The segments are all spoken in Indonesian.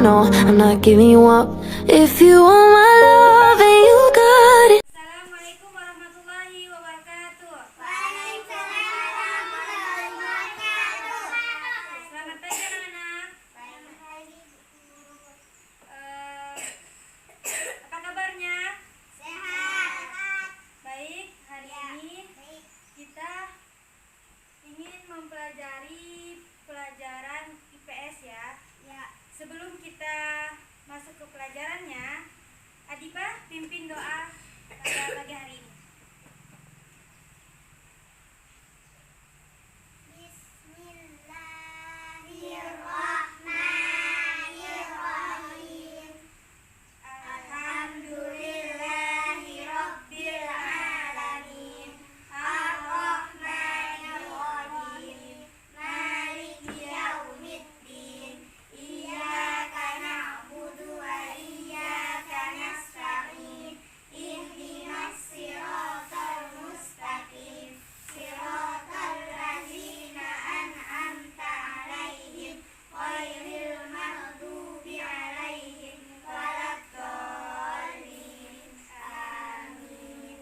no, I'm not giving you up. If you want my love, and you got it. Assalamualaikum warahmatullahi wabarakatuh. Waalaikumsalam warahmatullahi wabarakatuh. Selamat pagi anak-anak. Apa kabarnya? Sehat. Baik, hari ini kita ingin mempelajari pelajaran IPS ya. Sebelum kita masuk ke pelajarannya, Adipa pimpin doa pada pagi hari ini. Bismillahirrahmanirrahim. Alhamdulillahirabbil alamin. Arrahmanirrahim. Maliki yaumiddin. Iyyaka na'budu wa iyyaka nasta'in. Ihdinas siratal mustaqim. Siratal ladzina an'amta 'alaihim ghairil maghdubi 'alaihim waladdallin. Amin.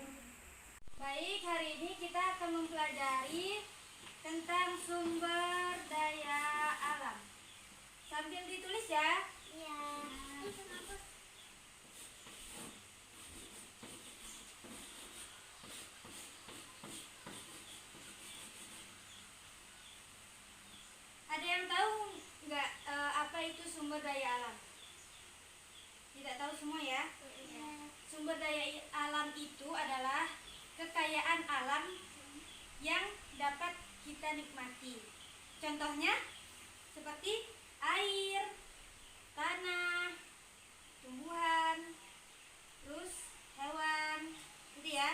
Baik, hari ini kita akan mempelajari tentang sumber daya alam. Sambil ditulis ya. Ya. Ada yang tahu nggak apa itu sumber daya alam? Tidak tahu semua ya? Sumber daya alam itu adalah kekayaan alam yang dapat kita nikmati. Contohnya seperti air, tanah, tumbuhan, terus hewan, gitu ya.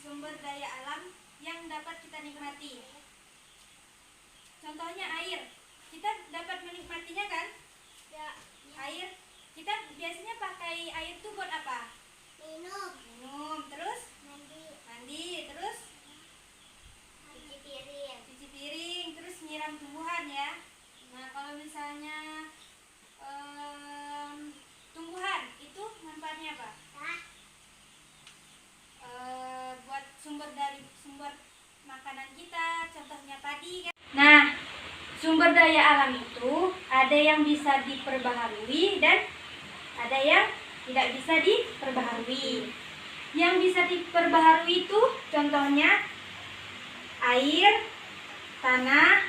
Sumber daya alam yang dapat kita nikmati. Contohnya air, kita dapat menikmatinya kan? Ya. Air, kita biasanya pakai air itu buat apa? Minum. Minum, terus Mandi. terus Cuci piring. cuci piring, terus nyiram tumbuhan ya. Nah, kalau misalnya tumbuhan itu manfaatnya apa? Buat sumber makanan kita, contohnya padi kan. Nah, sumber daya alam itu ada yang bisa diperbaharui dan ada yang tidak bisa diperbaharui. Yang bisa diperbaharui itu contohnya air, tanah,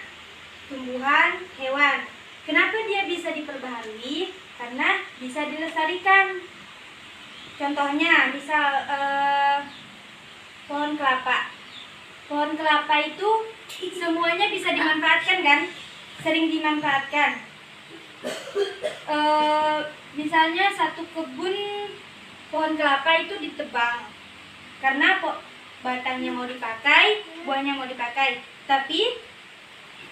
tumbuhan, hewan. Kenapa dia bisa diperbaharui? Karena bisa dilestarikan. Contohnya, misal pohon kelapa. Pohon kelapa itu semuanya bisa dimanfaatkan kan? Sering dimanfaatkan. Misalnya satu kebun pohon kelapa itu ditebang karena batangnya mau dipakai, buahnya mau dipakai. Tapi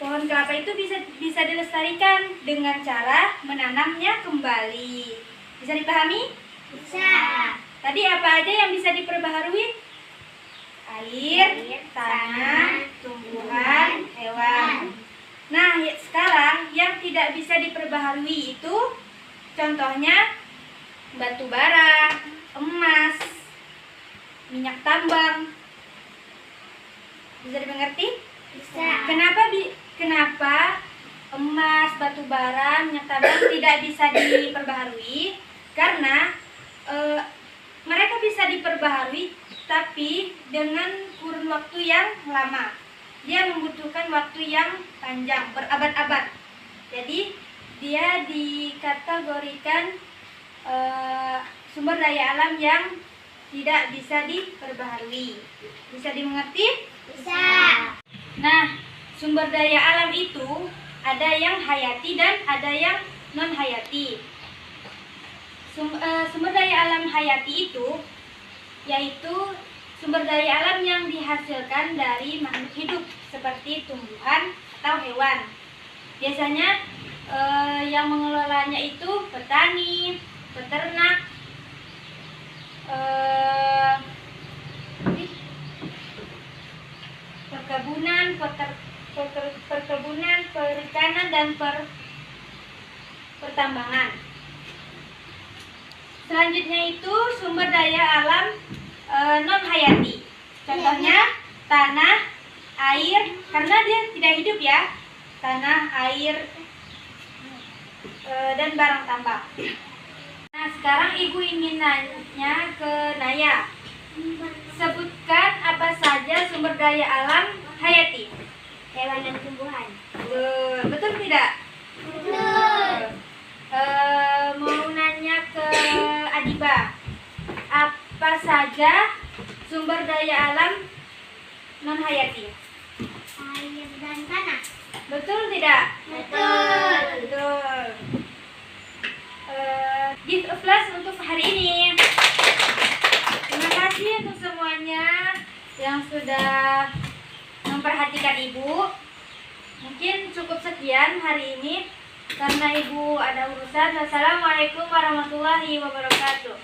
pohon kelapa itu bisa dilestarikan dengan cara menanamnya kembali. Bisa dipahami? Bisa. Tadi apa aja yang bisa diperbaharui? Air, tanah, tumbuhan, hewan. Nah, sekarang yang tidak bisa diperbaharui itu contohnya batu bara, emas, minyak tambang. Bisa dimengerti? Bisa. Kenapa emas, batu bara, minyak tambang tidak bisa diperbaharui? Karena mereka bisa diperbaharui tapi dengan kurun waktu yang lama. Dia membutuhkan waktu yang panjang, berabad-abad. Jadi dia dikategorikan sumber daya alam yang tidak bisa diperbaharui. Bisa dimengerti? Bisa. Nah, sumber daya alam itu ada yang hayati dan ada yang non hayati. Sumber daya alam hayati itu yaitu sumber daya alam yang dihasilkan dari makhluk hidup seperti tumbuhan atau hewan. Biasanya yang mengelolanya itu petani, peternak, perkebunan, perikanan dan pertambangan. Selanjutnya itu sumber daya alam non hayati. Contohnya tanah, air, karena dia tidak hidup ya. Tanah, air, dan barang tambang. Nah, sekarang Ibu ingin nanya ke Naya. Sebutkan apa saja sumber daya alam hayati. Hewan dan tumbuhan. Betul tidak? Betul. Mau nanya ke Adiba. Apa saja sumber daya alam non hayati? Air dan tanah. Betul tidak? Betul. Betul. Give a flash untuk hari ini. Terima kasih untuk semuanya yang sudah memperhatikan Ibu. Mungkin cukup sekian hari ini karena Ibu ada urusan. Wassalamualaikum warahmatullahi wabarakatuh.